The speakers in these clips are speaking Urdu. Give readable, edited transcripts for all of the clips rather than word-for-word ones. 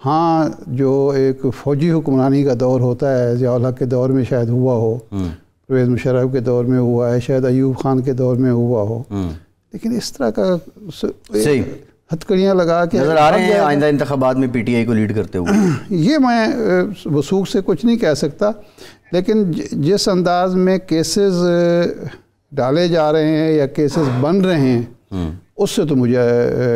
ہاں جو ایک فوجی حکمرانی کا دور ہوتا ہے ضیاء الحق کے دور میں شاید ہوا ہو، پرویز مشرف کے دور میں ہوا ہے، شاید ایوب خان کے دور میں ہوا ہو، لیکن اس طرح کا ہتھکڑیاں لگا کے نظر آ رہے ہیں آئندہ انتخابات میں پی ٹی آئی کو لیڈ کرتے ہوئے؟ یہ میں وثوق سے کچھ نہیں کہہ سکتا، لیکن جس انداز میں کیسز ڈالے جا رہے ہیں یا کیسز بن رہے ہیں اس سے تو مجھے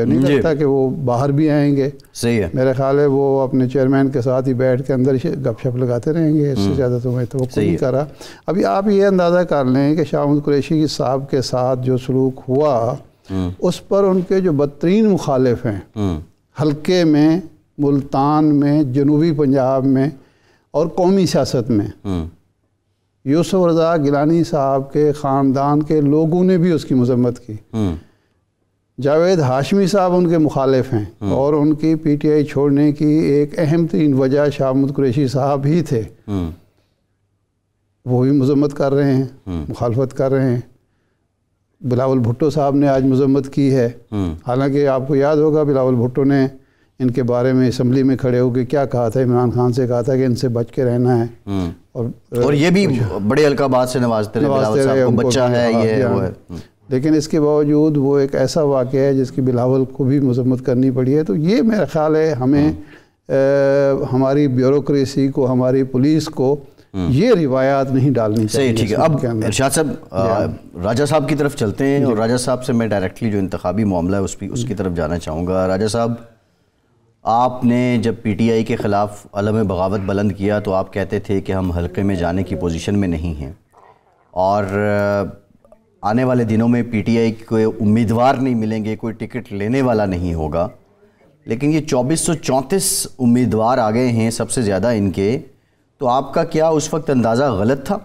نہیں لگتا کہ وہ باہر بھی آئیں گے. صحیح ہے، میرا خیال ہے وہ اپنے چیئرمین کے ساتھ ہی بیٹھ کے اندر گپ شپ لگاتے رہیں گے، اس سے زیادہ تو میں توقع نہیں کر رہا. ابھی آپ یہ اندازہ کر لیں کہ شاہ محمود قریشی صاحب کے ساتھ جو سلوک ہوا اس پر ان کے جو بدترین مخالف ہیں حلقے میں، ملتان میں، جنوبی پنجاب میں اور قومی سیاست میں، یوسف رضا گیلانی صاحب کے خاندان کے لوگوں نے بھی اس کی مذمت کی. جاوید ہاشمی صاحب ان کے مخالف ہیں اور ان کی پی ٹی آئی چھوڑنے کی ایک اہم ترین وجہ شاہ محمود قریشی صاحب ہی تھے. وہ بھی مذمت کر رہے ہیں، مخالفت کر رہے ہیں. بلاول بھٹو صاحب نے آج مذمت کی ہے، حالانکہ آپ کو یاد ہوگا بلاول بھٹو نے ان کے بارے میں اسمبلی میں کھڑے ہو کے کیا کہا تھا، عمران خان سے کہا تھا کہ ان سے بچ کے رہنا ہے، اور یہ بھی بڑے القابات سے نوازتے رہے، بلاول صاحب کو بچہ ہے یہ وہ ہے. لیکن اس کے باوجود وہ ایک ایسا واقعہ ہے جس کی بلاول کو بھی مذمت کرنی پڑی ہے. تو یہ میرا خیال ہے ہمیں ہماری بیوروکریسی کو، ہماری پولیس کو یہ روایات نہیں ڈالنی چاہیے. صحیح، ٹھیک ہے. اب ارشاد صاحب راجہ صاحب کی طرف چلتے ہیں، اور راجہ صاحب سے میں ڈائریکٹلی جو انتخابی معاملہ ہے اس کی طرف جانا چاہوں گا. راجہ صاحب، آپ نے جب پی ٹی آئی کے خلاف علم بغاوت بلند کیا تو آپ کہتے تھے کہ ہم حلقے میں جانے کی پوزیشن میں نہیں ہیں، اور آنے والے دنوں میں پی ٹی آئی کو امیدوار نہیں ملیں گے، کوئی ٹکٹ لینے والا نہیں ہوگا. لیکن یہ 2434 امیدوار آ گئے ہیں، سب سے زیادہ ان کے. تو آپ کا کیا اس وقت اندازہ غلط تھا؟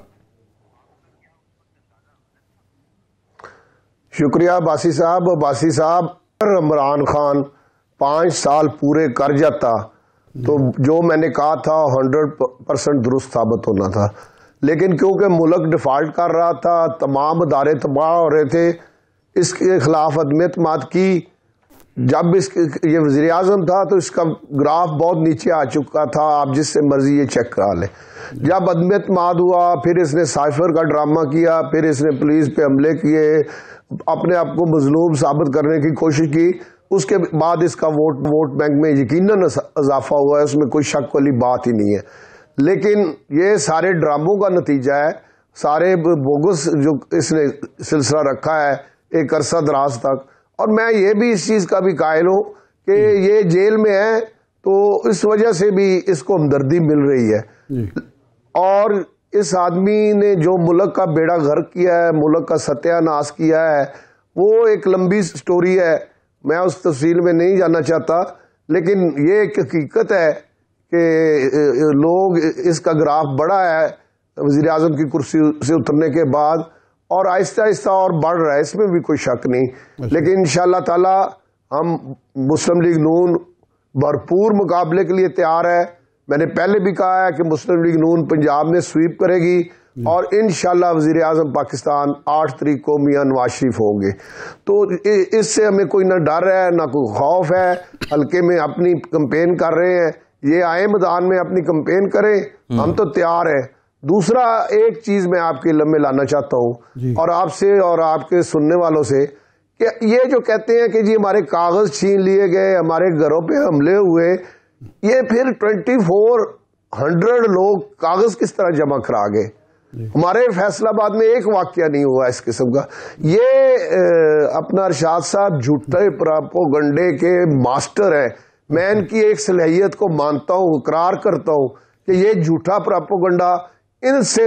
شکریہ باسی صاحب. باسی صاحب، عمران خان 5 سال پورے کر جاتا تو جو میں نے کہا تھا 100% درست ثابت ہونا تھا. لیکن کیونکہ ملک ڈیفالٹ کر رہا تھا، تمام ادارے تباہ ہو رہے تھے، اس کے خلاف عدم اعتماد کی. جب یہ وزیر اعظم تھا تو اس کا گراف بہت نیچے آ چکا تھا، آپ جس سے مرضی یہ چیک کرا لیں. جب عدم اعتماد ہوا، پھر اس نے سائفر کا ڈرامہ کیا، پھر اس نے پولیس پہ حملے کیے، اپنے آپ کو مظلوم ثابت کرنے کی کوشش کی. اس کے بعد اس کا ووٹ بینک میں یقیناً اضافہ ہوا ہے، اس میں کوئی شک والی بات ہی نہیں ہے. لیکن یہ سارے ڈراموں کا نتیجہ ہے، سارے بوگس جو اس نے سلسلہ رکھا ہے ایک عرصہ دراز تک. اور میں یہ بھی اس چیز کا بھی قائل ہوں کہ یہ جیل میں ہے تو اس وجہ سے بھی اس کو ہمدردی مل رہی ہے. اور اس آدمی نے جو ملک کا بیڑا غرق کیا ہے، ملک کا ستیہ ناش کیا ہے، وہ ایک لمبی سٹوری ہے، میں اس تفصیل میں نہیں جانا چاہتا. لیکن یہ ایک حقیقت ہے کہ لوگ اس کا گراف بڑھا ہے وزیر اعظم کی کرسی سے اترنے کے بعد، اور آہستہ آہستہ اور بڑھ رہا ہے، اس میں بھی کوئی شک نہیں. لیکن انشاءاللہ تعالی ہم مسلم لیگ نون بھرپور مقابلے کے لیے تیار ہے. میں نے پہلے بھی کہا ہے کہ مسلم لیگ نون پنجاب میں سویپ کرے گی، اور انشاءاللہ وزیر اعظم پاکستان 8 تاریخ کو میاں نواز شریف ہوں گے. تو اس سے ہمیں کوئی نہ ڈر ہے نہ کوئی خوف ہے. حلقے میں اپنی کمپین کر رہے ہیں، یہ آئے میدان میں اپنی کمپین کریں، ہم تو تیار ہیں. دوسرا ایک چیز میں آپ کے علم میں لانا چاہتا ہوں اور آپ سے اور آپ کے سننے والوں سے، کہ یہ جو کہتے ہیں کہ جی ہمارے کاغذ چھین لیے گئے، ہمارے گھروں پہ حملے ہوئے، یہ پھر 2400 لوگ کاغذ کس طرح جمع کرا گئے؟ ہمارے فیصل آباد میں ایک واقعہ نہیں ہوا اس قسم کا. یہ اپنا ارشاد صاحب جھوٹے پراپوگنڈے کے ماسٹر ہیں. میں ان کی ایک صلاحیت کو مانتا ہوں، اقرار کرتا ہوں کہ یہ جھوٹا پراپوگنڈا ان سے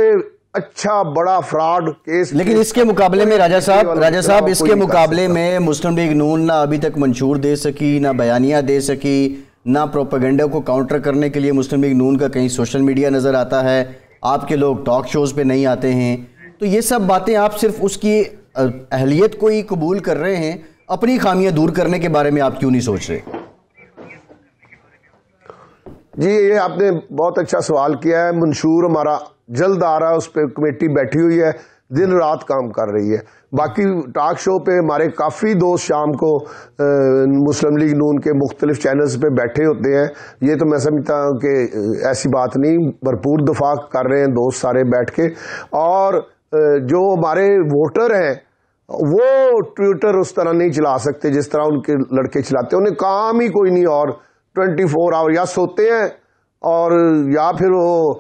اچھا بڑا فراڈ کیس. لیکن اس کے مقابلے میں راجہ صاحب اس کے مقابلے میں مسلم لیگ نون نہ ابھی تک منشور دے سکی، نہ بیانیہ دے سکی، نہ پروپیگنڈا کو کاؤنٹر کرنے کے لیے مسلم لیگ نون کا کہیں سوشل میڈیا نظر آتا ہے، آپ کے لوگ ٹاک شوز پہ نہیں آتے ہیں. تو یہ سب باتیں آپ صرف اس کی اہلیت کو ہی قبول کر رہے ہیں، اپنی خامیاں دور کرنے کے بارے میں آپ کیوں نہیں سوچ رہے؟ جی یہ آپ نے بہت اچھا سوال کیا ہے. منشور ہمارا جلد آ رہا ہے، اس پہ کمیٹی بیٹھی ہوئی ہے. دن رات کام کر رہی ہے. باقی ٹاک شو پہ ہمارے کافی دوست شام کو مسلم لیگ نون کے مختلف چینلز پہ بیٹھے ہوتے ہیں. یہ تو میں سمجھتا ہوں کہ ایسی بات نہیں, بھرپور دفاع کر رہے ہیں دوست سارے بیٹھ کے. اور جو ہمارے ووٹر ہیں وہ ٹویٹر اس طرح نہیں چلا سکتے جس طرح ان کے لڑکے چلاتے ہیں. انہیں کام ہی کوئی نہیں, اور 24 آور یا سوتے ہیں اور یا پھر وہ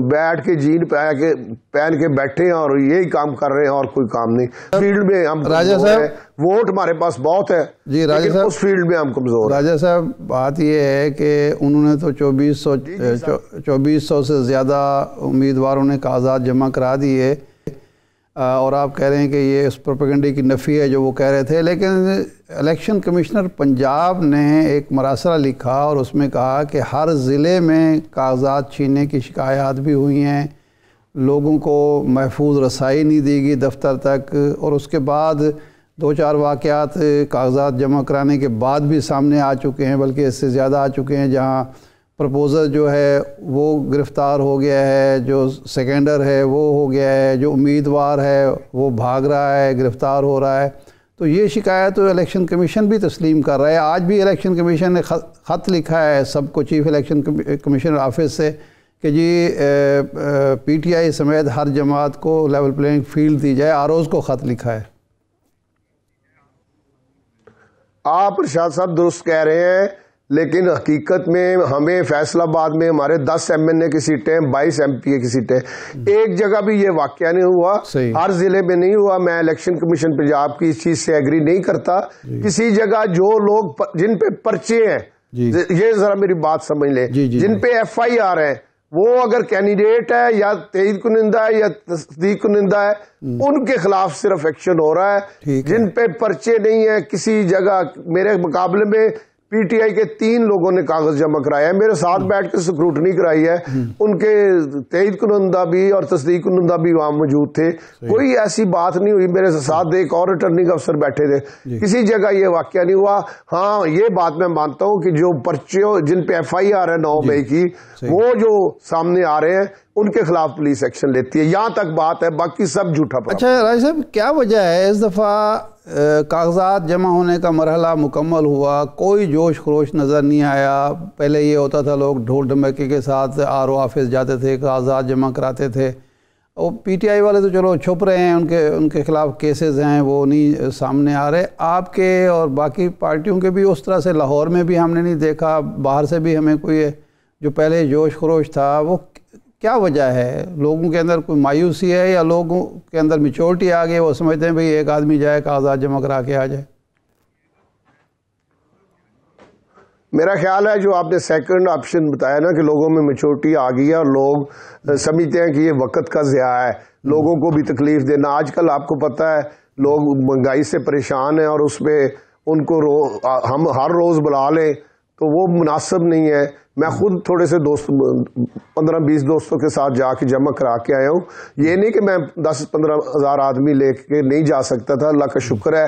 بیٹھ کے جین پہن کے بیٹھے ہیں اور یہی کام کر رہے ہیں, اور کوئی کام نہیں. فیلڈ میں ہم راجہ صاحب, ووٹ ہمارے پاس بہت ہے جی راجہ لیکن صاحب, اس فیلڈ میں ہم کمزور ہیں. راجہ صاحب بات یہ ہے کہ انہوں نے تو 2400 سے زیادہ امیدواروں نے کاغذات جمع کرا دیے, اور آپ کہہ رہے ہیں کہ یہ اس پروپیگنڈے کی نفی ہے جو وہ کہہ رہے تھے. لیکن الیکشن کمشنر پنجاب نے ایک مراسلہ لکھا اور اس میں کہا کہ ہر ضلع میں کاغذات چھیننے کی شکایات بھی ہوئی ہیں, لوگوں کو محفوظ رسائی نہیں دی گئی دفتر تک, اور اس کے بعد 2-4 واقعات کاغذات جمع کرانے کے بعد بھی سامنے آ چکے ہیں, بلکہ اس سے زیادہ آ چکے ہیں, جہاں پرپوزر جو ہے وہ گرفتار ہو گیا ہے, جو سیکنڈر ہے وہ ہو گیا ہے, جو امیدوار ہے وہ بھاگ رہا ہے, گرفتار ہو رہا ہے. تو یہ شکایت تو الیکشن کمیشن بھی تسلیم کر رہا ہے. آج بھی الیکشن کمیشن نے خط لکھا ہے سب کو, چیف الیکشن کمیشنر آفس سے, کہ جی پی ٹی آئی سمیت ہر جماعت کو لیول پلینگ فیلڈ دی جائے. آروز کو خط لکھا ہے. آپ ارشاد صاحب درست کہہ رہے ہیں, لیکن حقیقت میں ہمیں فیصل آباد میں ہمارے 10 MNA کی سیٹیں, 22 MPA کی سیٹیں, ایک جگہ بھی یہ واقعہ نہیں ہوا, ہر ضلع میں نہیں ہوا. میں الیکشن کمیشن پنجاب کی اس چیز سے ایگری نہیں کرتا. کسی جگہ جو لوگ جن پہ پرچے ہیں, یہ ذرا میری بات سمجھ لیں, جن پہ FIR ہے وہ اگر کینڈیڈیٹ ہے یا تائید کنندہ ہے یا تصدیق کنندہ ہے, ان کے خلاف صرف ایکشن ہو رہا ہے. جن پہ پرچے نہیں ہیں کسی جگہ, میرے مقابلے میں پی ٹی آئی کے 3 لوگوں نے کاغذ جمع کرایا ہے, میرے ساتھ بیٹھ کے سکروٹنی کرائی ہے, ان کے تائید کنندہ بھی اور تصدیق کنندہ بھی وہاں موجود تھے. کوئی ایسی بات نہیں ہوئی. میرے ساتھ ایک اور ریٹرننگ افسر بیٹھے تھے, کسی جگہ یہ واقعہ نہیں ہوا. ہاں یہ بات میں مانتا ہوں کہ جو پرچے جن پہ FIR ہے 9 مئی کی, وہ جو سامنے آ رہے ہیں ان کے خلاف پولیس ایکشن لیتی ہے. یہاں تک بات ہے, باقی سب جھوٹا. اچھا راج صاحب, کیا وجہ ہے اس دفعہ کاغذات جمع ہونے کا مرحلہ مکمل ہوا, کوئی جوش خروش نظر نہیں آیا؟ پہلے یہ ہوتا تھا لوگ ڈھول ڈھمکے کے ساتھ RO آفس جاتے تھے, کاغذات جمع کراتے تھے. اور پی ٹی آئی والے تو چلو چھپ رہے ہیں, ان کے خلاف کیسز ہیں وہ نہیں سامنے آ رہے. آپ کے اور باقی پارٹیوں کے بھی اس طرح سے لاہور میں بھی ہم نے نہیں دیکھا, باہر سے بھی ہمیں کوئی جو پہلے جوش خروش تھا, وہ کیا وجہ ہے؟ لوگوں کے اندر کوئی مایوسی ہے یا لوگوں کے اندر میچورٹی آ گئی, وہ سمجھتے ہیں بھئی ایک آدمی جائے کاغذات جمع کرا کے آ جائے؟ میرا خیال ہے جو آپ نے سیکنڈ آپشن بتایا نا کہ لوگوں میں میچورٹی آ گئی ہے اور لوگ سمجھتے ہیں کہ یہ وقت کا ضیاع ہے, لوگوں کو بھی تکلیف دینا. آج کل آپ کو پتہ ہے لوگ مہنگائی سے پریشان ہیں, اور اس پہ ان کو ہم ہر روز بلا لیں تو وہ مناسب نہیں ہے. میں خود تھوڑے سے دوست 15-20 دوستوں کے ساتھ جا کے جمع کرا کے آیا ہوں. یہ نہیں کہ میں 10-15 ہزار آدمی لے کے نہیں جا سکتا تھا, اللہ کا شکر ہے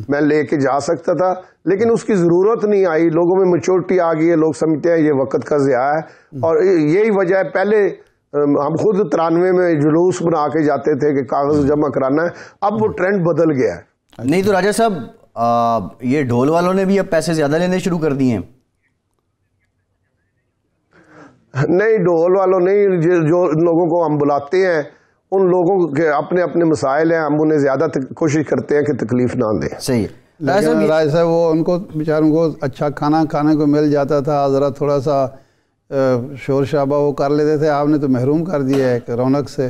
میں لے کے جا سکتا تھا, لیکن اس کی ضرورت نہیں آئی. لوگوں میں میچورٹی آ گئی ہے, لوگ سمجھتے ہیں یہ وقت کا ضیاع ہے, اور یہی وجہ ہے. پہلے ہم خود 93 میں جلوس بنا کے جاتے تھے کہ کاغذ جمع کرانا ہے, اب وہ ٹرینڈ بدل گیا ہے. نہیں تو راجہ صاحب یہ ڈھول والوں نے بھی اب پیسے زیادہ لینے شروع کر دیے ہیں. نہیں, ڈھول والوں نہیں, جو لوگوں کو ہم بلاتے ہیں ان لوگوں کے اپنے اپنے مسائل ہیں, ہم انہیں زیادہ کوشش کرتے ہیں کہ تکلیف نہ دیں. صحیح. لیکن راج صاحب وہ ان کو بیچاروں کو اچھا کھانا کھانے کو مل جاتا تھا, ذرا تھوڑا سا شور شابہ وہ کر لیتے تھے, آپ نے تو محروم کر دیا ہے رونق سے.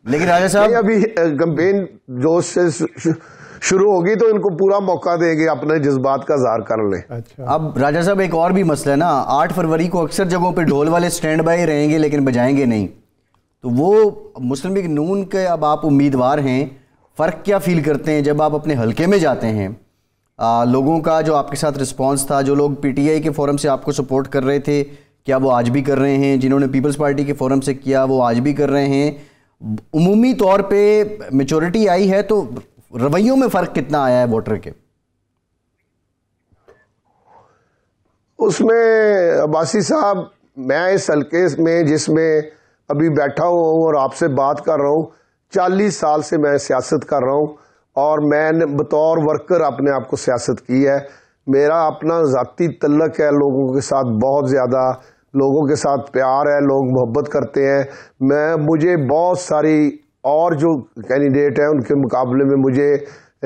لیکن راجہ صاحب ابھی کمپین جوش سے شروع ہوگی تو ان کو پورا موقع دیں گے اپنے جذبات کا اظہار کر لیں. اب راجہ صاحب ایک اور بھی مسئلہ ہے نا, 8 فروری کو اکثر جگہوں پہ ڈھول والے سٹینڈ بائی رہیں گے لیکن بجائیں گے نہیں, تو وہ مسلم لیگ نون کے اب آپ امیدوار ہیں, فرق کیا فیل کرتے ہیں جب آپ اپنے حلقے میں جاتے ہیں؟ لوگوں کا جو آپ کے ساتھ رسپانس تھا, جو لوگ پی ٹی آئی کے فورم سے آپ کو سپورٹ کر رہے تھے, کیا وہ آج بھی کر رہے ہیں؟ جنہوں نے پیپلز پارٹی کے فورم سے کیا وہ آج بھی کر رہے ہیں؟ عمومی طور پہ میچورٹی آئی ہے تو رویوں میں فرق کتنا آیا ہے ووٹر کے؟ اس میں عباسی صاحب, میں اس حلقے میں جس میں ابھی بیٹھا ہوں اور آپ سے بات کر رہا ہوں. 40 سال سے میں سیاست کر رہا ہوں اور میں نے بطور ورکر اپنے آپ کو سیاست کی ہے. میرا اپنا ذاتی تعلق ہے لوگوں کے ساتھ، بہت زیادہ لوگوں کے ساتھ پیار ہے، لوگ محبت کرتے ہیں. مجھے بہت ساری اور جو کینڈیڈیٹ ہیں ان کے مقابلے میں مجھے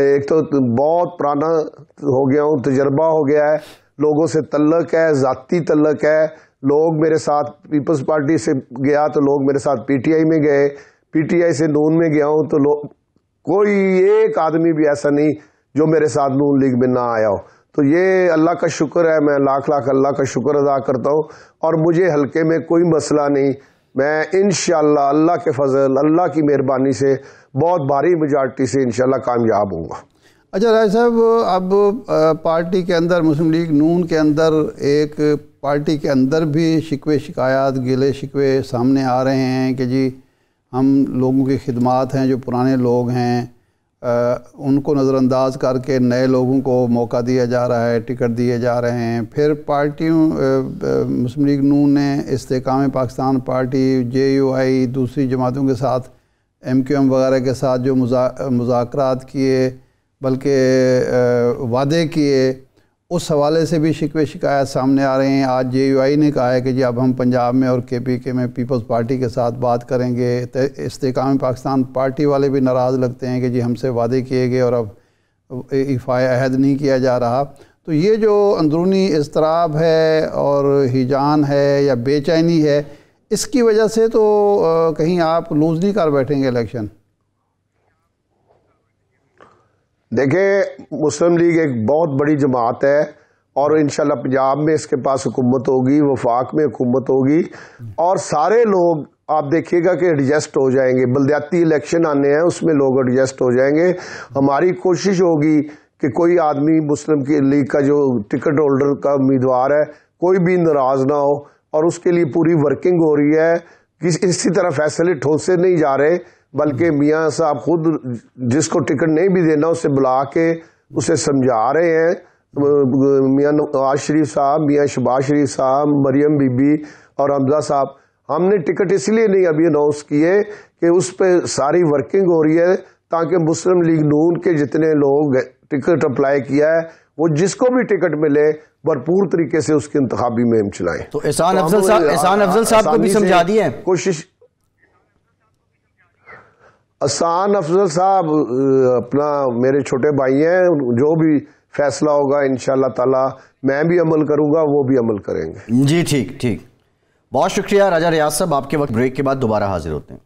ایک تو بہت پرانا ہو گیا ہوں، تجربہ ہو گیا ہے، لوگوں سے تعلق ہے، ذاتی تعلق ہے. لوگ میرے ساتھ پیپلز پارٹی سے گیا تو لوگ میرے ساتھ پی ٹی آئی میں گئے، پی ٹی آئی سے نون میں گیا ہوں تو کوئی ایک آدمی بھی ایسا نہیں جو میرے ساتھ نون لیگ میں نہ آیا ہو. تو یہ اللہ کا شکر ہے، میں لاکھ لاکھ اللہ کا شکر ادا کرتا ہوں. اور مجھے حلقے میں کوئی مسئلہ نہیں. میں انشاءاللہ اللہ کے فضل، اللہ کی مہربانی سے بہت بھاری میجارٹی سے انشاءاللہ کامیاب ہوں گا. اچھا راج صاحب، اب پارٹی کے اندر مسلم لیگ نون کے اندر ایک پارٹی کے اندر بھی شکوے شکایات گلے شکوے سامنے آ رہے ہیں کہ جی ہم لوگوں کی خدمات ہیں، جو پرانے لوگ ہیں ان کو نظر انداز کر کے نئے لوگوں کو موقع دیا جا رہا ہے، ٹکٹ دیے جا رہے ہیں. پھر پارٹیوں مسلم لیگ نون نے استحکام پاکستان پارٹی، جے یو آئی، دوسری جماعتوں کے ساتھ ایم کیو ایم وغیرہ کے ساتھ جو مذاکرات کیے، بلکہ وعدے کیے، اس حوالے سے بھی شکوے شکایات سامنے آ رہے ہیں. آج جے یو آئی نے کہا ہے کہ جی اب ہم پنجاب میں اور کے پی کے میں پیپلز پارٹی کے ساتھ بات کریں گے. استحکام پاکستان پارٹی والے بھی ناراض لگتے ہیں کہ جی ہم سے وعدے کیے گئے اور اب ایفائے عہد نہیں کیا جا رہا. تو یہ جو اندرونی اضطراب ہے اور ہیجان ہے یا بے چینی ہے، اس کی وجہ سے تو کہیں آپ لوز نہیں کر بیٹھیں گے الیکشن؟ دیکھیں، مسلم لیگ ایک بہت بڑی جماعت ہے اور انشاءاللہ پنجاب میں اس کے پاس حکومت ہوگی، وفاق میں حکومت ہوگی اور سارے لوگ آپ دیکھیے گا کہ ایڈجسٹ ہو جائیں گے. بلدیاتی الیکشن آنے ہیں، اس میں لوگ ایڈجسٹ ہو جائیں گے. ہماری کوشش ہوگی کہ کوئی آدمی مسلم کی لیگ کا جو ٹکٹ ہولڈر کا امیدوار ہے کوئی بھی ناراض نہ ہو، اور اس کے لیے پوری ورکنگ ہو رہی ہے. اسی طرح فیصلے ٹھوسے نہیں جا رہے، بلکہ میاں صاحب خود جس کو ٹکٹ نہیں بھی دینا اسے بلا کے اسے سمجھا رہے ہیں. میاں نواز شریف صاحب، میاں شہباز شریف صاحب، مریم بی بی اور حمزہ صاحب، ہم نے ٹکٹ اس لیے نہیں ابھی اناؤنس کیے کہ اس پہ ساری ورکنگ ہو رہی ہے تاکہ مسلم لیگ نون کے جتنے لوگ ٹکٹ اپلائی کیا ہے وہ جس کو بھی ٹکٹ ملے بھرپور طریقے سے اس کی انتخابی مہم چلائیں. تو احسان افضل صاحب کو بھی سمجھا دیا ہے کوشش. احسان افضل صاحب اپنا میرے چھوٹے بھائی ہیں، جو بھی فیصلہ ہوگا انشاءاللہ تعالی میں بھی عمل کروں گا، وہ بھی عمل کریں گے. جی ٹھیک. بہت شکریہ راجہ ریاض صاحب. آپ کے وقت بریک کے بعد دوبارہ حاضر ہوتے ہیں.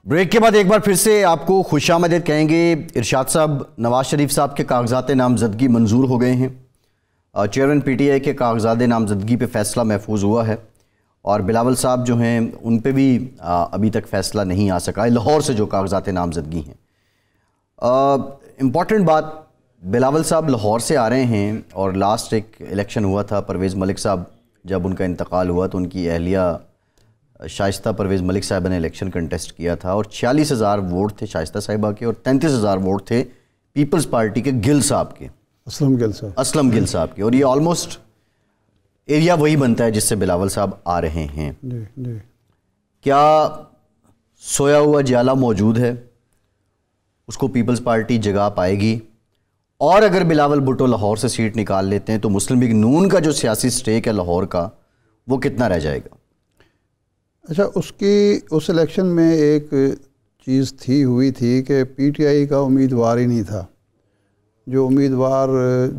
بریک کے بعد ایک بار پھر سے آپ کو خوش آمدید کہیں گے. ارشاد صاحب، نواز شریف صاحب کے کاغذات نامزدگی منظور ہو گئے ہیں. چیئرمین پی ٹی آئی کے کاغذات نامزدگی پہ فیصلہ محفوظ ہوا ہے اور بلاول صاحب جو ہیں ان پہ بھی ابھی تک فیصلہ نہیں آ سکا ہے. لاہور سے جو کاغذات نامزدگی ہیں، امپورٹنٹ بات، بلاول صاحب لاہور سے آ رہے ہیں اور لاسٹ ایک الیکشن ہوا تھا، پرویز ملک صاحب جب ان کا انتقال ہوا تو ان کی اہلیہ شائستہ پرویز ملک صاحبہ نے الیکشن کنٹیسٹ کیا تھا اور 46,000 ووٹ تھے شائستہ صاحبہ کے اور 33,000 ووٹ تھے پیپلز پارٹی کے گل صاحب کے، اسلم گل صاحب کے. اور یہ آلموسٹ ایریا وہی بنتا ہے جس سے بلاول صاحب آ رہے ہیں. کیا سویا ہوا جیالہ موجود ہے؟ اس کو پیپلز پارٹی جگہ پائے گی؟ اور اگر بلاول بھٹو لاہور سے سیٹ نکال لیتے ہیں تو مسلم لیگ نون کا جو سیاسی سٹیک ہے لاہور کا وہ کتنا رہ جائے گا؟ اچھا، اس الیکشن میں ایک چیز ہوئی تھی کہ پی ٹی آئی کا امیدوار ہی نہیں تھا. جو امیدوار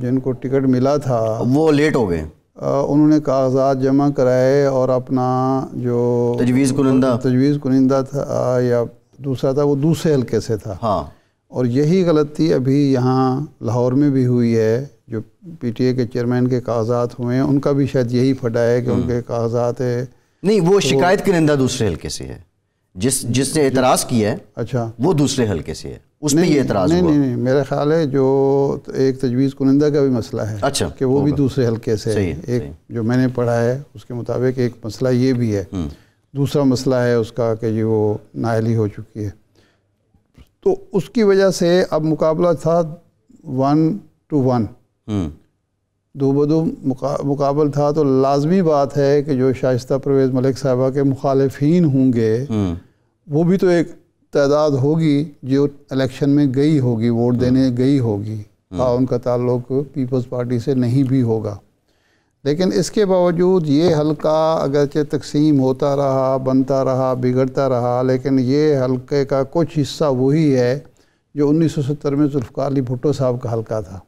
جن کو ٹکٹ ملا تھا وہ لیٹ ہو گئے، انہوں نے کاغذات جمع کرائے اور اپنا جو تجویز کنندہ تھا یا دوسرا تھا وہ دوسرے حلقے سے تھا. ہاں، اور یہی غلطی ابھی یہاں لاہور میں بھی ہوئی ہے. جو پی ٹی اے کے چیئرمین کے کاغذات ہوئے ہیں ان کا بھی شاید یہی پھٹا ہے کہ ان کے کاغذات نہیں، وہ شکایت کنندہ دوسرے حلقے سے ہے. جس نے اعتراض کیا ہے اچھا وہ دوسرے حلقے سے ہے، اس پہ یہ اعتراض ہوا. نہیں، میرا خیال ہے جو ایک تجویز کنندہ کا بھی مسئلہ ہے اچھا کہ وہ بھی دوسرے حلقے سے ہے. ایک جو میں نے پڑھا ہے اس کے مطابق ایک مسئلہ یہ بھی ہے. دوسرا مسئلہ ہے اس کا کہ وہ نااہلی ہو چکی ہے. تو اس کی وجہ سے اب مقابلہ تھا 1-1، 2-2 مقابل تھا. تو لازمی بات ہے کہ جو شائستہ پرویز ملک صاحبہ کے مخالفین ہوں گے وہ بھی تو ایک تعداد ہوگی جو الیکشن میں گئی ہوگی، ووٹ دینے گئی ہوگی، ان کا تعلق پیپلز پارٹی سے نہیں بھی ہوگا. لیکن اس کے باوجود یہ حلقہ اگرچہ تقسیم ہوتا رہا، بنتا رہا، بگڑتا رہا، لیکن یہ حلقے کا کچھ حصہ وہی ہے جو 1970 میں ذوالفقار علی بھٹو صاحب کا حلقہ تھا.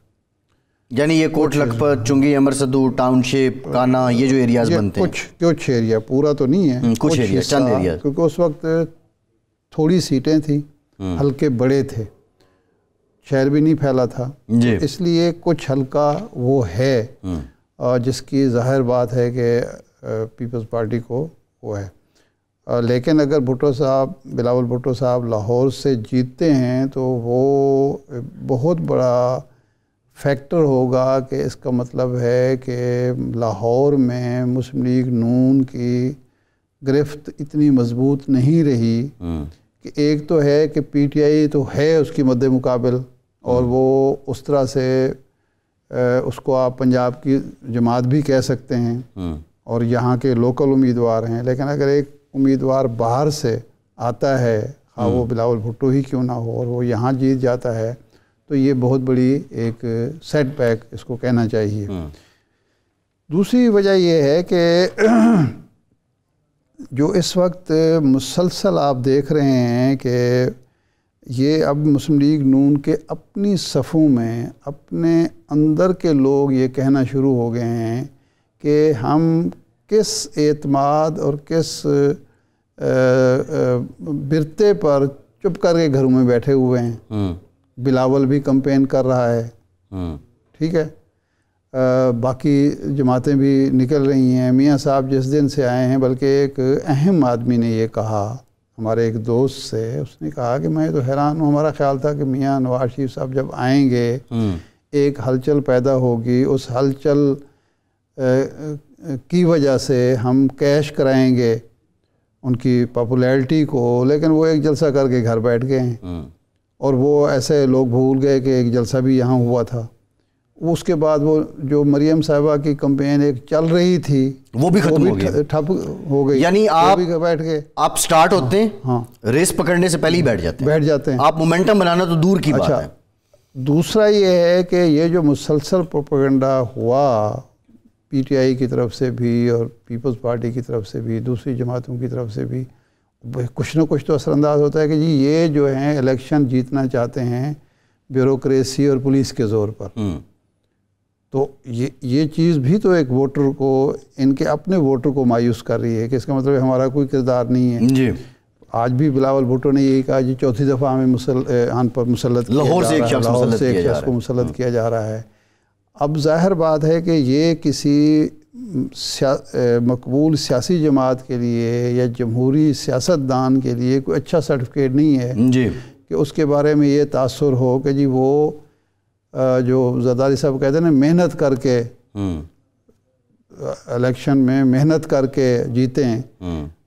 یعنی یہ کوٹ لکھپت، چنگی، امرسدو، ٹاؤن شپ، کانا، یہ جو ایریاز بنتے ہیں، کچھ ایریا، پورا تو نہیں ہے، کچھ ایریا، چند ایریا، کیونکہ اس وقت تھوڑی سیٹیں تھیں، حلقے بڑے تھے، شہر بھی نہیں پھیلا تھا، اس لیے کچھ حلقہ وہ ہے جس کی ظاہر بات ہے کہ پیپلز پارٹی کو وہ ہے. لیکن اگر بھٹو صاحب، بلاول بھٹو صاحب لاہور سے جیتتے ہیں تو وہ بہت بڑا فیکٹر ہوگا کہ اس کا مطلب ہے کہ لاہور میں مسلم لیگ نون کی گرفت اتنی مضبوط نہیں رہی کہ ایک تو ہے کہ پی ٹی آئی تو ہے اس کی مد مقابل، اور وہ اس طرح سے اس کو آپ پنجاب کی جماعت بھی کہہ سکتے ہیں، اور یہاں کے لوکل امیدوار ہیں. لیکن اگر ایک امیدوار باہر سے آتا ہے، خواہ وہ بلاول بھٹو ہی کیوں نہ ہو، اور وہ یہاں جیت جاتا ہے، تو یہ بہت بڑی ایک سیٹ بیک اس کو کہنا چاہیے. دوسری وجہ یہ ہے کہ جو اس وقت مسلسل آپ دیکھ رہے ہیں کہ یہ اب مسلم لیگ نون کے اپنی صفوں میں اپنے اندر کے لوگ یہ کہنا شروع ہو گئے ہیں کہ ہم کس اعتماد اور کس برتے پر چپ کر کے گھروں میں بیٹھے ہوئے ہیں. بلاول بھی کمپین کر رہا ہے، ٹھیک ہے، باقی جماعتیں بھی نکل رہی ہیں. میاں صاحب جس دن سے آئے ہیں، بلکہ ایک اہم آدمی نے یہ کہا ہمارے ایک دوست سے، اس نے کہا کہ میں تو حیران ہوں، ہمارا خیال تھا کہ میاں نواز شریف صاحب جب آئیں گے ایک ہلچل پیدا ہوگی، اس ہلچل کی وجہ سے ہم کیش کرائیں گے ان کی پاپولیرٹی کو، لیکن وہ ایک جلسہ کر کے گھر بیٹھ گئے ہیں. اور وہ ایسے لوگ بھول گئے کہ ایک جلسہ بھی یہاں ہوا تھا. اس کے بعد وہ جو مریم صاحبہ کی کمپین ایک چل رہی تھی وہ بھی ختم ہو گئی، ٹھپ ہو گئی. یعنی آپ بیٹھ گئے، آپ سٹارٹ ہوتے ہیں، ریس پکڑنے سے پہلے ہی بیٹھ جاتے ہیں. آپ مومنٹم بنانا تو دور کی بات ہے. دوسرا یہ ہے کہ یہ جو مسلسل پروپیگنڈا ہوا پی ٹی آئی کی طرف سے بھی اور پیپلز پارٹی کی طرف سے بھی، دوسری جماعتوں کی طرف سے بھی، کچھ نہ کچھ تو اثر انداز ہوتا ہے کہ جی یہ جو ہیں الیکشن جیتنا چاہتے ہیں بیوروکریسی اور پولیس کے زور پر. تو یہ چیز بھی تو ایک ووٹر کو، ان کے اپنے ووٹر کو مایوس کر رہی ہے کہ اس کا مطلب ہمارا کوئی کردار نہیں ہے. جی آج بھی بلاول بھٹو نے یہی کہا جی چوتھی دفعہ ہمیں ہم پر مسلط لاہور سے ایک شخص کو مسلط کیا جا رہا ہے. اب ظاہر بات ہے کہ یہ کسی مقبول سیاسی جماعت کے لیے یا جمہوری سیاست دان کے لیے کوئی اچھا سرٹیفکیٹ نہیں ہے کہ اس کے بارے میں یہ تاثر ہو کہ جی وہ جو زرداری صاحب کہتے ہیں نا محنت کر کے الیکشن میں محنت کر کے جیتے ہیں،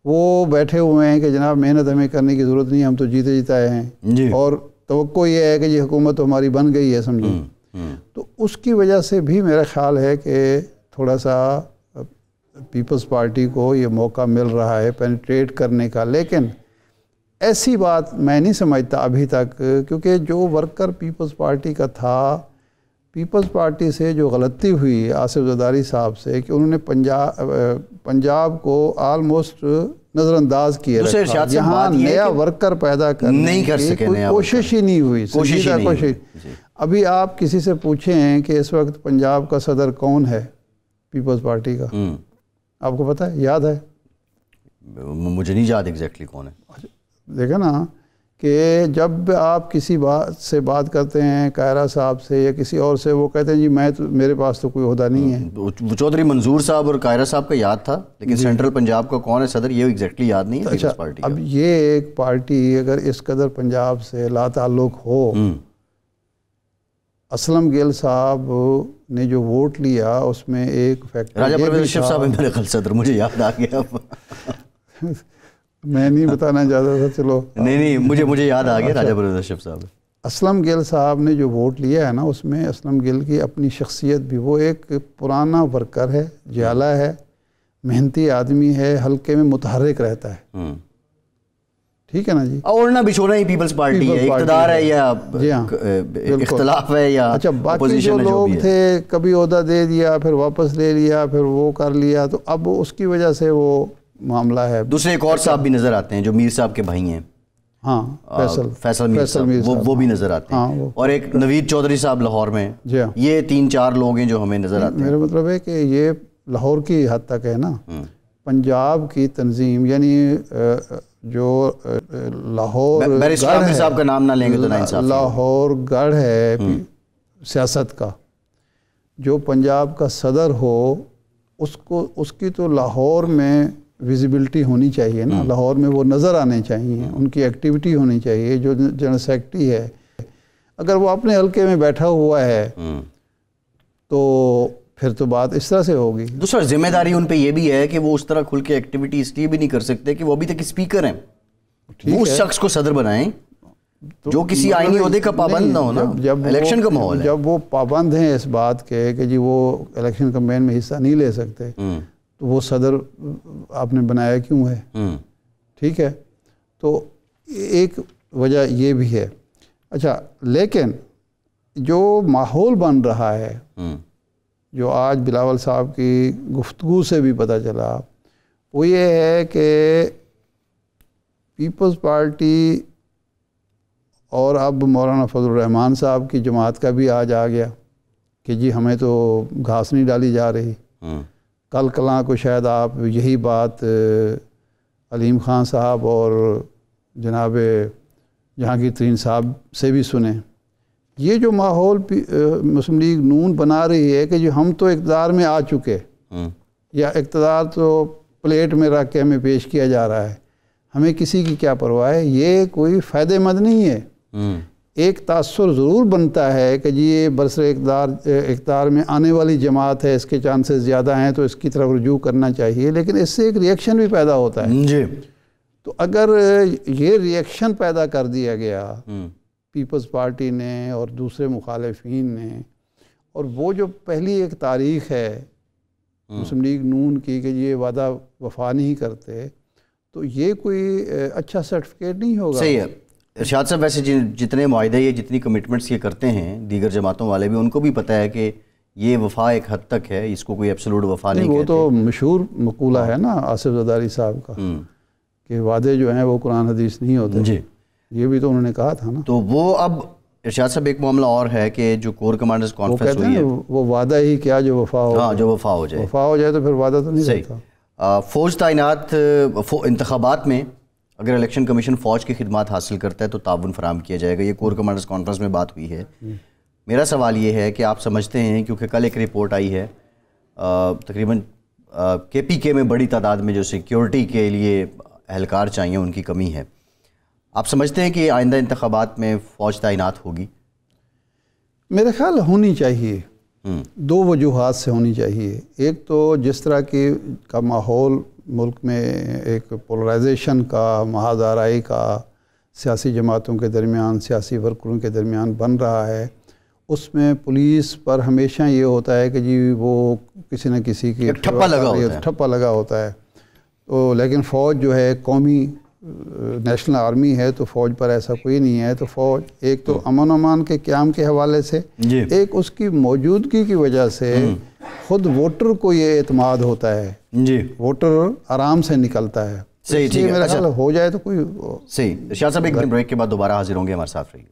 وہ بیٹھے ہوئے ہیں کہ جناب محنت ہمیں کرنے کی ضرورت نہیں، ہم تو جیتے آئے ہیں، اور توقع یہ ہے کہ یہ حکومت ہماری بن گئی ہے سمجھیں. تو اس کی وجہ سے بھی میرا خیال ہے کہ تھوڑا سا پیپلز پارٹی کو یہ موقع مل رہا ہے پینیٹریٹ کرنے کا. لیکن ایسی بات میں نہیں سمجھتا ابھی تک، کیونکہ جو ورکر پیپلز پارٹی کا تھا، پیپلز پارٹی سے جو غلطی ہوئی آصف زرداری صاحب سے کہ انہوں نے پنجاب کو آلموسٹ نظر انداز کیا رکھا، یہاں نیا ورکر پیدا کرنے کی کوئی کوشش ہی نہیں ہوئی. کوشش ابھی آپ کسی سے پوچھیں کہ اس وقت پنجاب کا صدر کون ہے پیپلز پارٹی کا، آپ کو پتہ ہے؟ یاد ہے؟ مجھے نہیں یاد ایگزیکٹلی کون ہے. دیکھیں نا کہ جب آپ کسی بات سے بات کرتے ہیں قاہرہ صاحب سے یا کسی اور سے، وہ کہتے ہیں جی میرے پاس تو کوئی عہدہ نہیں ہے. چودھری منظور صاحب اور قاہرہ صاحب کا یاد تھا، لیکن سینٹرل پنجاب کا کون ہے صدر یہ ایگزیکٹلی یاد نہیں ہے پیپلز پارٹی کا. اب یہ ایک پارٹی اگر اس قدر پنجاب سے لا تعلق ہو، اسلم گل صاحب نے جو ووٹ لیا اس میں ایک فیکٹر راجہ پرویز اشرف صاحب میرے خیال صدر، مجھے یاد آ گیا. میں نہیں بتانا چاہتا تھا، چلو نہیں مجھے یاد آ گیا راجہ بروز اشرف صاحب. اسلم گل صاحب نے جو ووٹ لیا ہے نا، اس میں اسلم گل کی اپنی شخصیت بھی، وہ ایک پرانا ورکر ہے، جالا ہے، محنتی آدمی ہے، حلقے میں متحرک رہتا ہے. ٹھیک ہے نا جی. اوڑھنا بچھونا ہی پیپلز پارٹی ہے، اقتدار ہے یا جی ہاں اختلاف ہے یا اچھا. باقی جو لوگ تھے کبھی عہدہ دے دیا، پھر واپس لے لیا، پھر وہ کر لیا، تو اب اس کی وجہ سے وہ معاملہ ہے. دوسرے ایک اور صاحب بھی نظر آتے ہیں جو میر صاحب کے بھائی ہیں. ہاں فیصل میر صاحب وہ بھی نظر آتے ہیں. اور ایک نوید چودھری صاحب لاہور میں. یہ 3-4 لوگ ہیں جو ہمیں نظر آتے ہیں. میرا مطلب ہے کہ یہ لاہور کی حد تک ہے نا. پنجاب کی تنظیم یعنی جو لاہور صاحب کا نام نہ لیں گے تو ناانصافی. لاہور گڑھ ہے سیاست کا، جو پنجاب کا صدر ہو اس کی تو لاہور میں ویزیبلٹی ہونی چاہیے نا. لاہور میں وہ نظر آنے چاہیے، ان کی ایکٹیویٹی ہونی چاہیے. جو جنرل سیکرٹری ہے اگر وہ اپنے حلقے میں بیٹھا ہوا ہے تو پھر تو بات اس طرح سے ہوگی. دوسرا ذمہ داری ان پہ یہ بھی ہے کہ وہ اس طرح کھل کے ایکٹیویٹی اس لیے بھی نہیں کر سکتے کہ وہ ابھی تک اسپیکر ہیں. وہ اس شخص کو صدر بنائیں جو کسی آئینی عہدے کا پابند نہ ہونا. الیکشن کا ماحول ہے، جب وہ پابند ہیں اس بات کے کہ جی وہ الیکشن کمپین میں حصہ نہیں لے سکتے، تو وہ صدر آپ نے بنایا کیوں ہے؟ ٹھیک ہے. تو ایک وجہ یہ بھی ہے. اچھا، لیکن جو ماحول بن رہا ہے، جو آج بلاول صاحب کی گفتگو سے بھی پتہ چلا، وہ یہ ہے کہ پیپلز پارٹی اور اب مولانا فضل الرحمان صاحب کی جماعت کا بھی آج آ گیا کہ جی ہمیں تو گھاس نہیں ڈالی جا رہی. کل کلاں کو شاید آپ یہی بات علیم خان صاحب اور جناب جہانگیر ترین صاحب سے بھی سنیں. یہ جو ماحول مسلم لیگ نون بنا رہی ہے کہ جو ہم تو اقتدار میں آ چکے، یا اقتدار تو پلیٹ میں رکھ کے ہمیں پیش کیا جا رہا ہے، ہمیں کسی کی کیا پرواہ ہے، یہ کوئی فائدہ مند نہیں ہے. ایک تاثر ضرور بنتا ہے کہ جی یہ برسر اقتدار میں آنے والی جماعت ہے، اس کے چانسز زیادہ ہیں تو اس کی طرف رجوع کرنا چاہیے، لیکن اس سے ایک ریئیکشن بھی پیدا ہوتا ہے. جی. تو اگر یہ ریئیکشن پیدا کر دیا گیا پیپلز پارٹی نے اور دوسرے مخالفین نے، اور وہ جو پہلی ایک تاریخ ہے مسلم لیگ نون کی کہ یہ وعدہ وفا نہیں کرتے، تو یہ کوئی اچھا سرٹیفکیٹ نہیں ہوگا. صحیح ہے. ارشاد صاحب ویسے جتنے معاہدے یہ جتنی کمٹمنٹس یہ کرتے ہیں دیگر جماعتوں والے بھی، ان کو بھی پتہ ہے کہ یہ وفا ایک حد تک ہے، اس کو کوئی ایبسولوٹ وفا نہیں کہتے. وہ تو مشہور مقولہ ہے نا آصف زرداری صاحب کا کہ وعدے جو ہیں وہ قرآن حدیث نہیں ہوتے. جی. یہ بھی تو انہوں نے کہا تھا نا. تو وہ اب ارشاد صاحب ایک معاملہ اور ہے کہ جو کور کمانڈرز کانفرنس ہوئی ہے، وہ وعدہ ہی کیا جو وفا ہو. ہاں، جو وفا ہو جائے. وفا ہو جائے تو پھر وعدہ تو نہیں رہتا. فوج تعینات انتخابات میں اگر الیکشن کمیشن فوج کی خدمات حاصل کرتا ہے تو تعاون فراہم کیا جائے گا. یہ کور کمانڈرز کانفرنس میں بات ہوئی ہے. میرا سوال یہ ہے کہ آپ سمجھتے ہیں، کیونکہ کل ایک رپورٹ آئی ہے تقریباً کے پی کے میں بڑی تعداد میں جو سیکیورٹی کے لیے اہلکار چاہیے ان کی کمی ہے، آپ سمجھتے ہیں کہ آئندہ انتخابات میں فوج تعینات ہوگی؟ میرے خیال ہونی چاہیے. 2 وجوہات سے ہونی چاہیے. ایک تو جس طرح کا ماحول ملک میں ایک پولرائزیشن کا، محاذ آرائی کا سیاسی جماعتوں کے درمیان، سیاسی ورکروں کے درمیان بن رہا ہے، اس میں پولیس پر ہمیشہ یہ ہوتا ہے کہ جی وہ کسی نہ کسی کی ٹھپا لگا ہوتا ہے. تو لیکن فوج جو ہے قومی نیشنل آرمی ہے، تو فوج پر ایسا کوئی نہیں ہے. تو فوج ایک تو امن و امان کے قیام کے حوالے سے، ایک اس کی موجودگی کی وجہ سے خود ووٹر کو یہ اعتماد ہوتا ہے. ووٹر آرام سے نکلتا ہے. صحیح، ٹھیک ہے. میرا خیال ہو جائے تو کوئی صحیح. ارشاد صاحب ایک بریک کے بعد دوبارہ حاضر ہوں گے، ہمارے ساتھ رہیے.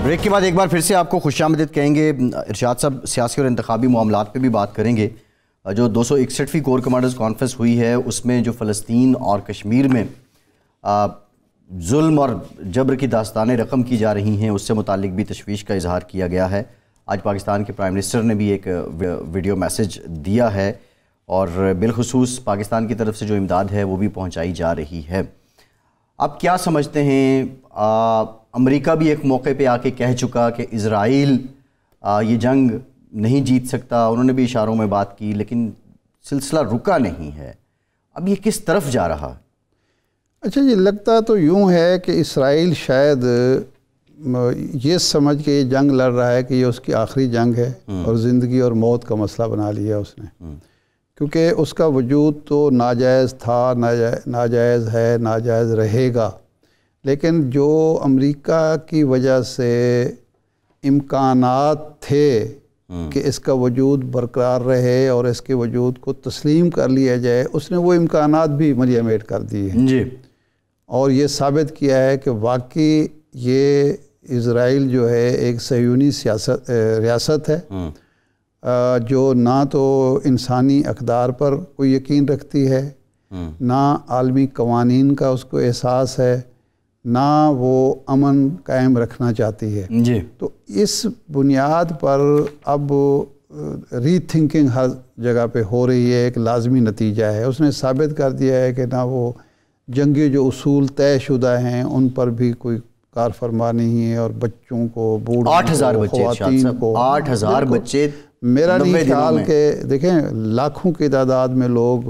بریک کے بعد ایک بار پھر سے آپ کو خوش آمدید کہیں گے. ارشاد صاحب سیاسی اور انتخابی معاملات پہ بھی بات کریں گے. جو 261ویں کور کمانڈرز کانفرنس ہوئی ہے، اس میں جو فلسطین اور کشمیر میں ظلم اور جبر کی داستانیں رقم کی جا رہی ہیں، اس سے متعلق بھی تشویش کا اظہار کیا گیا ہے. آج پاکستان کے پرائم منسٹر نے بھی ایک ویڈیو میسج دیا ہے، اور بالخصوص پاکستان کی طرف سے جو امداد ہے وہ بھی پہنچائی جا رہی ہے. آپ کیا سمجھتے ہیں؟ امریکہ بھی ایک موقع پہ آ کے کہہ چکا کہ اسرائیل یہ جنگ نہیں جیت سکتا، انہوں نے بھی اشاروں میں بات کی، لیکن سلسلہ رکا نہیں ہے. اب یہ کس طرف جا رہا؟ اچھا جی، لگتا تو یوں ہے کہ اسرائیل شاید یہ سمجھ کے یہ جنگ لڑ رہا ہے کہ یہ اس کی آخری جنگ ہے اور زندگی اور موت کا مسئلہ بنا لیا اس نے، کیونکہ اس کا وجود تو ناجائز تھا، ناجائز ہے، ناجائز رہے گا. لیکن جو امریکہ کی وجہ سے امکانات تھے کہ اس کا وجود برقرار رہے اور اس کے وجود کو تسلیم کر لیا جائے، اس نے وہ امکانات بھی ملیمیٹ کر دیے ہیں جی، اور یہ ثابت کیا ہے کہ واقعی یہ اسرائیل جو ہے ایک صہیونی ریاست ہے جو نہ تو انسانی اقدار پر کوئی یقین رکھتی ہے، نہ عالمی قوانین کا اس کو احساس ہے، نہ وہ امن قائم رکھنا چاہتی ہے. جی، تو اس بنیاد پر اب ری تھنکنگ ہر جگہ پہ ہو رہی ہے، ایک لازمی نتیجہ ہے. اس نے ثابت کر دیا ہے کہ نہ وہ جنگی جو اصول طے شدہ ہیں ان پر بھی کوئی کار فرما نہیں ہے، اور بچوں کو، بوڑھوں 8,000 کو، بچے، خواتین کو، 8,000 بچے میرا 90 نہیں دنوں خیال میں. کہ دیکھیں لاکھوں کی تعداد میں لوگ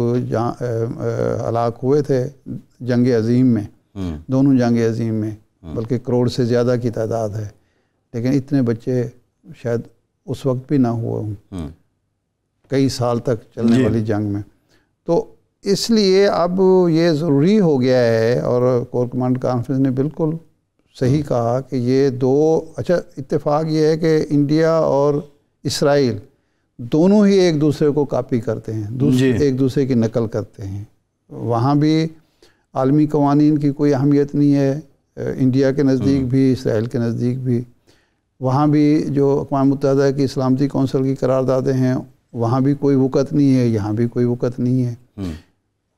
ہلاک ہوئے تھے جنگ عظیم میں، دونوں جنگ عظیم میں، بلکہ کروڑ سے زیادہ کی تعداد ہے، لیکن اتنے بچے شاید اس وقت بھی نہ ہوئے ہوں کئی سال تک چلنے والی جنگ میں. تو اس لیے اب یہ ضروری ہو گیا ہے، اور کور کمانڈ کانفرنس نے بالکل صحیح کہا کہ یہ دو، اچھا اتفاق یہ ہے کہ انڈیا اور اسرائیل دونوں ہی ایک دوسرے کو کاپی کرتے ہیں، ایک دوسرے کی نقل کرتے ہیں. وہاں بھی عالمی قوانین کی کوئی اہمیت نہیں ہے، انڈیا کے نزدیک بھی، اسرائیل کے نزدیک بھی. وہاں بھی جو اقوام متحدہ کی سلامتی کونسل کی قراردادیں ہیں وہاں بھی کوئی وقت نہیں ہے، یہاں بھی کوئی وقت نہیں ہے.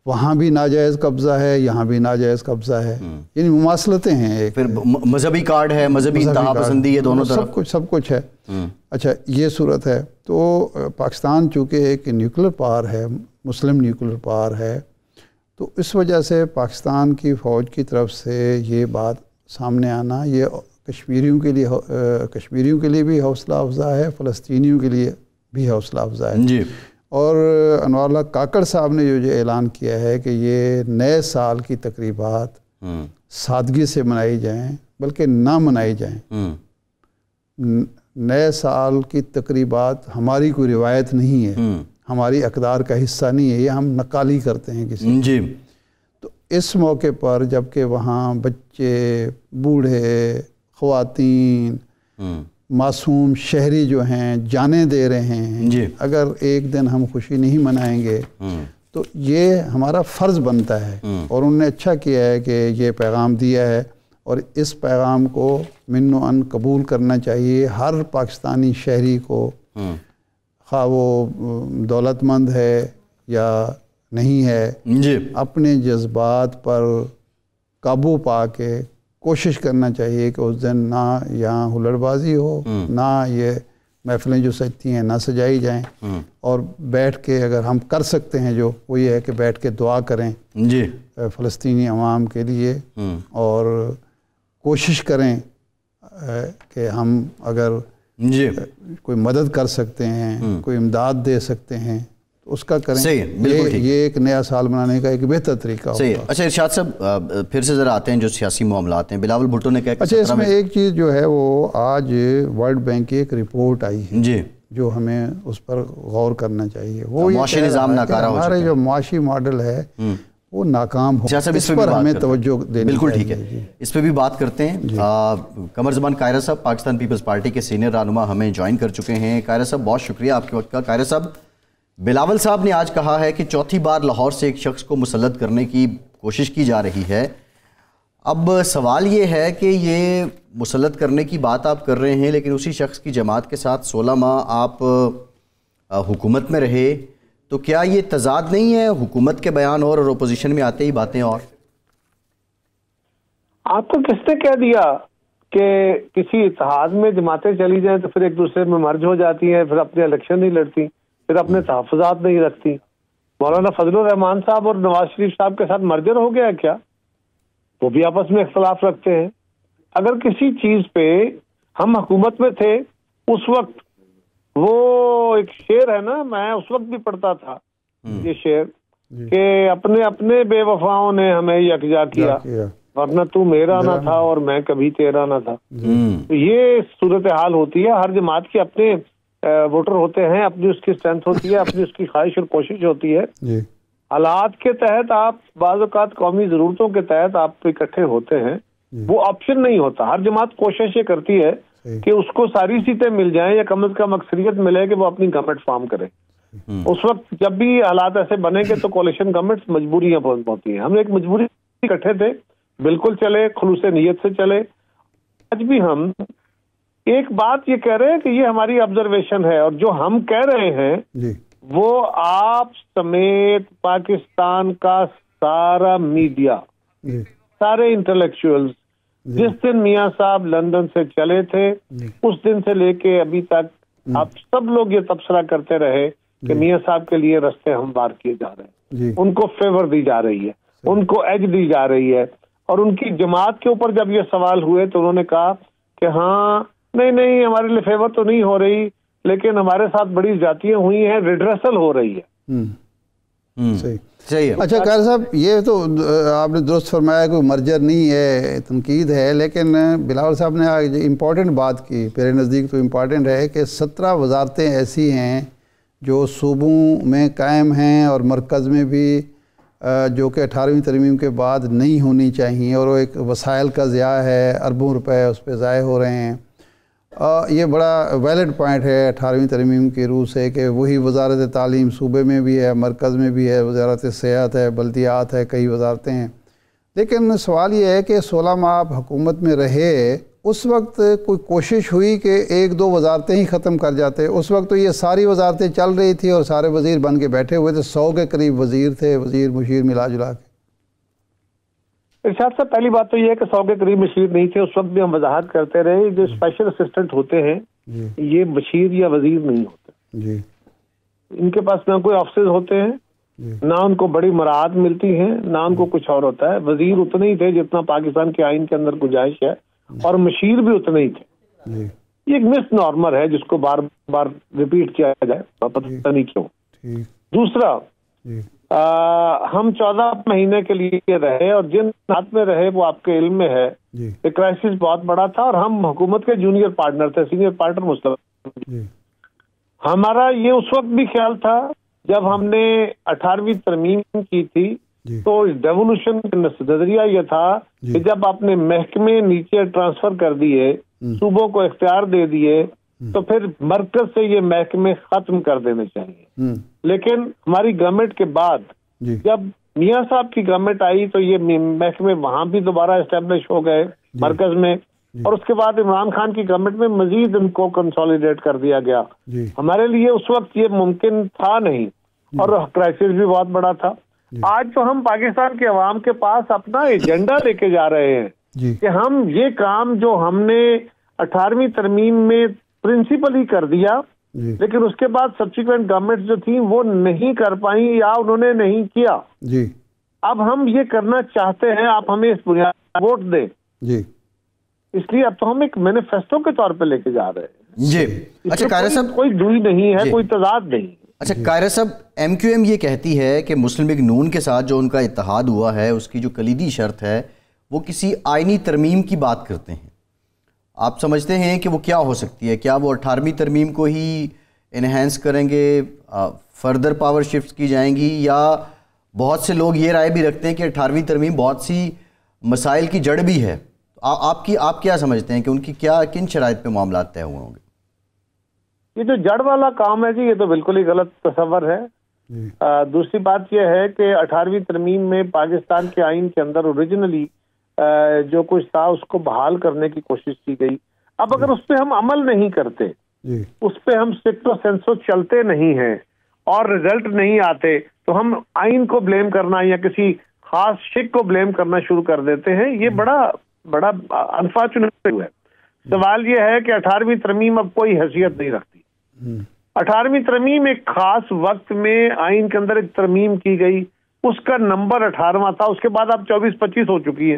وہاں بھی ناجائز قبضہ ہے، یہاں بھی ناجائز قبضہ ہے، یعنی مماثلتیں ہیں. پھر مذہبی کارڈ ہے، مذہبی انتہا پسندی ہے، دونوں طرف سب کچھ ہے. اچھا یہ صورت ہے. تو پاکستان چونکہ ایک نیوکلیر پاور ہے، مسلم نیوکلیر پاور ہے، تو اس وجہ سے پاکستان کی فوج کی طرف سے یہ بات سامنے آنا یہ کشمیریوں کے لیے بھی حوصلہ افزا ہے، فلسطینیوں کے لیے بھی حوصلہ افزا ہے. جی، اور انوار اللہ کاکڑ صاحب نے جو اعلان کیا ہے کہ یہ نئے سال کی تقریبات سادگی سے منائی جائیں، بلکہ نہ منائی جائیں. نئے سال کی تقریبات ہماری کوئی روایت نہیں ہے، ہماری اقدار کا حصہ نہیں ہے، یہ ہم نقالی کرتے ہیں کسی. جی، تو اس موقع پر جبکہ وہاں بچے، بوڑھے، خواتین، معصوم شہری جو ہیں جانیں دے رہے ہیں، جی، اگر ایک دن ہم خوشی نہیں منائیں گے تو یہ ہمارا فرض بنتا ہے. اور انہوں نے اچھا کیا ہے کہ یہ پیغام دیا ہے، اور اس پیغام کو من و ان قبول کرنا چاہیے ہر پاکستانی شہری کو، خواہ وہ دولت مند ہے یا نہیں ہے. جی، اپنے جذبات پر قابو پا کے کوشش کرنا چاہیے کہ اس دن نہ یہاں ہلڑ بازی ہو، نہ یہ محفلیں جو سجتی ہیں نہ سجائی جائیں، اور بیٹھ کے اگر ہم کر سکتے ہیں جو وہ یہ ہے کہ بیٹھ کے دعا کریں جی، فلسطینی عوام کے لیے، اور کوشش کریں کہ ہم اگر جی کوئی مدد کر سکتے ہیں، کوئی امداد دے سکتے ہیں تو اس کا کریں. صحیح، بالکل ٹھیک. یہ ایک نیا سال منانے کا ایک بہتر طریقہ ہوگا. صحیح. اچھا ارشاد صاحب پھر سے ذرا آتے ہیں جو سیاسی معاملات ہیں. بلاول بھٹو نے کہا کہ اچھا اس میں ایک چیز جو ہے وہ آج ورلڈ بینک کی ایک رپورٹ آئی ہے جی جو ہمیں اس پر غور کرنا چاہیے. وہ معاشی نظام ناکارہ ہو چکا ہے، ہمارے جو معاشی ماڈل ہے وہ ناکام ہو، اس پر ہمیں توجہ دینی چاہیے. بالکل ٹھیک ہے، اس پہ بھی بات کرتے ہیں. قمر زمان قاہرہ صاحب پاکستان پیپلز پارٹی کے سینئر رہنما ہمیں جوائن کر چکے ہیں. قاہرہ صاحب بہت شکریہ آپ کے وقت کا. قاہرہ صاحب، بلاول صاحب نے آج کہا ہے کہ چوتھی بار لاہور سے ایک شخص کو مسلط کرنے کی کوشش کی جا رہی ہے. اب سوال یہ ہے کہ یہ مسلط کرنے کی بات آپ کر رہے ہیں، لیکن اسی شخص کی جماعت کے ساتھ 16 ماہ آپ حکومت میں رہے، تو کیا یہ تضاد نہیں ہے؟ حکومت کے بیان اور اپوزیشن میں آتے ہی باتیں اور. آپ کو کس نے کہہ دیا کہ کسی اتحاد میں جماعتیں چلی جائیں تو پھر ایک دوسرے میں مرج ہو جاتی ہیں، پھر اپنے الیکشن نہیں لڑتی، پھر اپنے تحفظات نہیں رکھتی؟ مولانا فضل الرحمان صاحب اور نواز شریف صاحب کے ساتھ مرجر ہو گیا کیا؟ وہ بھی آپس میں اختلاف رکھتے ہیں. اگر کسی چیز پہ ہم حکومت میں تھے اس وقت، وہ ایک شعر ہے نا، میں اس وقت بھی پڑھتا تھا یہ شعر کہ اپنے اپنے بے وفاؤں نے ہمیں یکجا کیا، ورنہ تو میرا نہ تھا اور میں کبھی تیرا نہ تھا. تو یہ صورتحال ہوتی ہے. ہر جماعت کے اپنے ووٹر ہوتے ہیں، اپنی اس کی اسٹرینتھ ہوتی ہے، اپنی اس کی خواہش اور کوشش ہوتی ہے. حالات کے تحت آپ بعض اوقات قومی ضرورتوں کے تحت آپ اکٹھے ہوتے ہیں، وہ آپشن نہیں ہوتا. ہر جماعت کوشش یہ کرتی ہے کہ اس کو ساری سیٹیں مل جائیں یا کم از کم اکثریت ملے کہ وہ اپنی گورنمنٹ فارم کرے. اس وقت جب بھی حالات ایسے بنے گے تو کولیشن گورنمنٹس مجبوریاں ہوتی ہیں. ہم ایک مجبوری اکٹھے تھے، بالکل چلے، خلوص نیت سے چلے. آج بھی ہم ایک بات یہ کہہ رہے ہیں کہ یہ ہماری آبزرویشن ہے، اور جو ہم کہہ رہے ہیں وہ آپ سمیت پاکستان کا سارا میڈیا، سارے انٹلیکچوئلز، جس دن میاں صاحب لندن سے چلے تھے اس دن سے لے کے ابھی تک آپ سب لوگ یہ تبصرہ کرتے رہے کہ میاں صاحب کے لیے رستے ہموار کیے جا رہے ہیں، ان کو فیور دی جا رہی ہے، ان کو ایج دی جا رہی ہے. اور ان کی جماعت کے اوپر جب یہ سوال ہوئے تو انہوں نے کہا کہ ہاں نہیں ہمارے لیے فیور تو نہیں ہو رہی، لیکن ہمارے ساتھ بڑی زیادتیاں ہوئی ہیں، ریڈریسل ہو رہی ہے. صحیح. اچھا قاری صاحب، یہ تو آپ نے درست فرمایا کہ مرجر نہیں ہے، تنقید ہے، لیکن بلاول صاحب نے آج امپورٹنٹ بات کی، میرے نزدیک تو امپورٹنٹ ہے کہ 17 وزارتیں ایسی ہیں جو صوبوں میں قائم ہیں اور مرکز میں بھی، جو کہ 18ویں ترمیم کے بعد نہیں ہونی چاہیے، اور وہ ایک وسائل کا ضیاع ہے، اربوں روپے اس پہ ضائع ہو رہے ہیں. یہ بڑا ویلڈ پوائنٹ ہے 18ویں ترمیم کی روح سے کہ وہی وزارت تعلیم صوبے میں بھی ہے، مرکز میں بھی ہے، وزارت صحت ہے، بلدیات ہے، کئی وزارتیں ہیں. لیکن سوال یہ ہے کہ 16 ماہ آپ حکومت میں رہے، اس وقت کوئی کوشش ہوئی کہ 1-2 وزارتیں ہی ختم کر جاتے؟ اس وقت تو یہ ساری وزارتیں چل رہی تھی اور سارے وزیر بن کے بیٹھے ہوئے تھے، 100 کے قریب وزیر تھے، وزیر مشیر ملا جلا کے. ارشاد صاحب، پہلی بات تو یہ ہے کہ 100 کے قریب مشیر نہیں تھے. اس وقت بھی ہم وضاحت کرتے رہے، جو اسپیشل اسسٹنٹ ہوتے ہیں یہ مشیر یا وزیر نہیں ہوتے. ان کے پاس نہ کوئی آفسز ہوتے ہیں، نہ ان کو بڑی مراعات ملتی ہیں، نہ ان کو کچھ اور ہوتا ہے. وزیر اتنے ہی تھے جتنا پاکستان کے آئین کے اندر گنجائش ہے، اور مشیر بھی اتنے ہی تھے. یہ ایک مس نارمل ہے جس کو بار بار ریپیٹ کیا جائے، پتہ نہیں کیوں. دوسرا، ہم 14 مہینے کے لیے رہے، اور جن حالات میں رہے وہ آپ کے علم میں ہے کہ کرائسس بہت بڑا تھا، اور ہم حکومت کے جونیئر پارٹنر تھے، سینئر پارٹنر مسلم. ہمارا یہ اس وقت بھی خیال تھا جب ہم نے 18ویں ترمیم کی تھی تو ڈیولوشن کا نظریہ یہ تھا کہ جب آپ نے محکمے نیچے ٹرانسفر کر دیے، صوبوں کو اختیار دے دیے، تو پھر مرکز سے یہ محکمے ختم کر دینے چاہیے. لیکن ہماری گورنمنٹ کے بعد جب میاں صاحب کی گورنمنٹ آئی تو یہ محکمے وہاں بھی دوبارہ اسٹیبلش ہو گئے مرکز میں، اور اس کے بعد عمران خان کی گورنمنٹ میں مزید ان کو کنسولیڈیٹ کر دیا گیا. ہمارے لیے اس وقت یہ ممکن تھا نہیں، اور کرائسس بھی بہت بڑا تھا. آج تو ہم پاکستان کے عوام کے پاس اپنا ایجنڈا لے کے جا رہے ہیں کہ ہم یہ کام جو ہم نے 18ویں ترمیم میں پرنسپل ہی کر دیا، لیکن اس کے بعد سبسیکوینٹ گورنمنٹ جو تھیں وہ نہیں کر پائیں یا انہوں نے نہیں کیا. اب ہم یہ کرنا چاہتے ہیں، آپ ہمیں اس بنیاد ووٹ دیں. اس لیے اب تو ہم ایک مینیفیسٹو کے طور پہ لے کے جا رہے ہیں. اچھا قاری صاحب، کوئی دوئی نہیں ہے، کوئی تضاد نہیں. اچھا قاری صاحب، ایم کیو ایم یہ کہتی ہے کہ مسلم لیگ نون کے ساتھ جو ان کا اتحاد ہوا ہے اس کی جو کلیدی شرط ہے وہ کسی آئینی ترمیم کی بات کرتے ہیں. آپ سمجھتے ہیں کہ وہ کیا ہو سکتی ہے؟ کیا وہ 18ویں ترمیم کو ہی انہینس کریں گے، فردر پاور شفٹ کی جائیں گی، یا بہت سے لوگ یہ رائے بھی رکھتے ہیں کہ 18ویں ترمیم بہت سی مسائل کی جڑ بھی ہے؟ آپ کیا سمجھتے ہیں کہ ان کی کن شرائط پہ معاملات طے ہوئے ہوں گے؟ یہ جو جڑ والا کام ہے جی، یہ تو بالکل ہی غلط تصور ہے. دوسری بات یہ ہے کہ 18ویں ترمیم میں پاکستان کے آئین کے اندر اوریجنلی جو کچھ تھا اس کو بحال کرنے کی کوشش کی گئی. اب اگر اس پہ ہم عمل نہیں کرتے، اس پہ ہم سٹرو سینسو چلتے نہیں ہیں اور رزلٹ نہیں آتے، تو ہم آئین کو بلیم کرنا یا کسی خاص شک کو بلیم کرنا شروع کر دیتے ہیں. یہ بڑا انفارچونیٹ ہے. سوال یہ ہے کہ 18ویں ترمیم اب کوئی حیثیت نہیں رکھتی. 18ویں ترمیم ایک خاص وقت میں آئین کے اندر ایک ترمیم کی گئی، اس کا نمبر 18واں تھا. اس کے بعد اب 24-25 ہو چکی ہے.